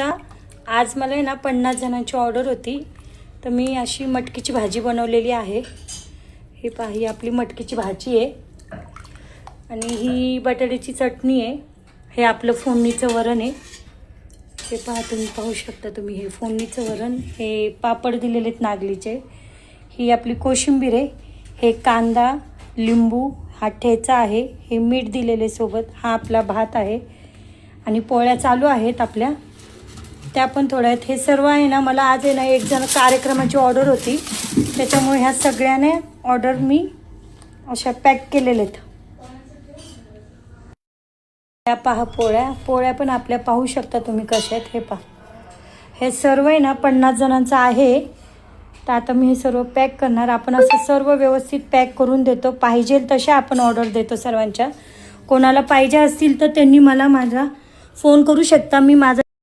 आज मला आहे ना 50 जणांची ऑर्डर होती, तर मी अशी मटकीची भाजी बनवलेली आहे। हे पहा, ही आपली मटकीची भाजी आहे आणि ही बटाट्याची चटणी आहे। हे आपलं फोडणीचं वरण आहे। हे पहा, तुम्ही पाहू शकता तुम्ही, हे फोडणीचं वरण, हे पापड दिलेले आहेत नागलीचे। ही आपली कोशिंबीर आहे, हे कांदा, लिंबू, हा ठेचा आहे, हे मीठ दिलेले सोबत, हा आपला भात आहे आणि पोळ्या चालू आहेत आपल्या, त्या पण थोड्या आहेत। हे सर्व आहे ना, मला आज आहे ना एक जण कार्यक्रमाची ऑर्डर होती, त्याच्यामुळे ह्या सगळ्याने ऑर्डर मी अशा पॅक केलेल्या आहेत। त्या पहा पोळ्या पण आपल्या पाहू शकता तुम्ही कशा आहेत। हे पहा, हे सर्व आहे ना 50 जणांचं आहे। तर आता मी हे सर्व पॅक करणार। आपण असं सर्व व्यवस्थित पॅक करून देतो, पाहिजे तशा आपण ऑर्डर देतो सर्वांच्या। कोणाला पाहिजे असतील तर त्यांनी मला माझा फोन करू शकता, मी माझा